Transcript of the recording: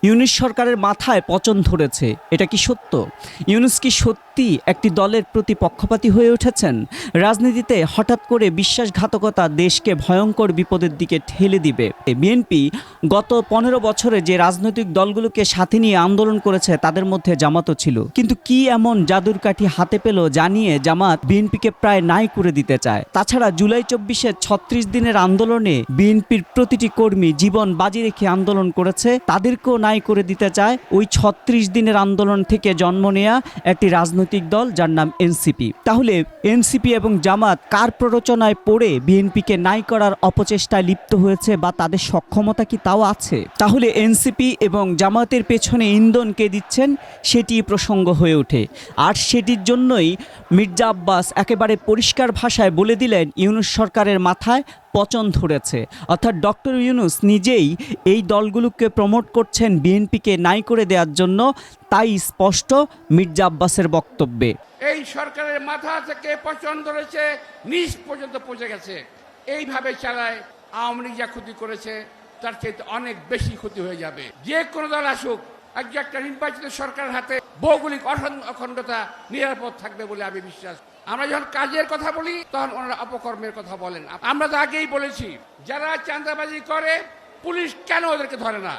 ইউনূস সরকারের মাথায় পচন ধরেছে, এটা কি সত্য? ইউনূস কি সত্যি একটি দলের প্রতি পক্ষপাতী হয়ে উঠেছেন? রাজনীতিতে হঠাৎ করে বিশ্বাসঘাতকতা দেশকে ভয়ঙ্কর বিপদের দিকে ঠেলে দিবে। বিএনপি গত 15 বছরে যে রাজনৈতিক দলগুলোকে সাথে নিয়ে আন্দোলন করেছে তাদের মধ্যে জামাতও ছিল, কিন্তু কি এমন জাদুর কাঠি হাতে পেল জানিয়ে জামাত বিএনপিকে প্রায় নাই করে দিতে চায়। তাছাড়া জুলাই 24-এর 36 দিনের আন্দোলনে বিএনপির প্রতিটি কর্মী জীবন বাজি রেখে আন্দোলন করেছে, তাদেরকেও নাই করে দিতে চায় ওই 36 দিনের আন্দোলন থেকে জন্ম নেয়া একটি রাজনৈতিক দল যার নাম এনসিপি। তাহলে এনসিপি এবং জামাত কার প্ররোচনায় পড়ে বিএনপিকে নাই করার অপচেষ্টায় লিপ্ত হয়েছে, বা তাদের সক্ষমতা কি তাও আছে? তাহলে এনসিপি এবং জামাতের পেছনে ইন্ধন কে দিচ্ছেন সেটি প্রসঙ্গ হয়ে ওঠে। আর সেটির জন্যই মির্জা আব্বাস একেবারে পরিষ্কার ভাষায় বলে দিলেন ইউনূস সরকারের মাথায় পচন ধরেছে। অর্থাৎ ডক্টর ইউনূস নিজেই এই দলগুলোকে প্রমোট করছেন বিএনপিকে নাই করে দেওয়ার জন্য, তাই স্পষ্ট মির্জা আব্বাসের বক্তব্যে। এই সরকারের মাথা থেকে পচন ধরেছে, নিচ পর্যন্ত পৌঁছে গেছে। এইভাবে চালায় আওয়ামী লীগ যা ক্ষতি করেছে তার চাইতে অনেক বেশি ক্ষতি হয়ে যাবে। যে কোনো দল আসুক, একটা নির্বাচিত সরকারের হাতে ভৌগোলিক অখণ্ডতা নিরাপদ থাকবে বলে আমি বিশ্বাস। আমরা যখন কাজের কথা বলি তখন ওনারা অপকর্মের কথা বলেন। আমরা তো আগেই বলেছি, যারা চাঁদাবাজি করে পুলিশ কেন ওদেরকে ধরে না?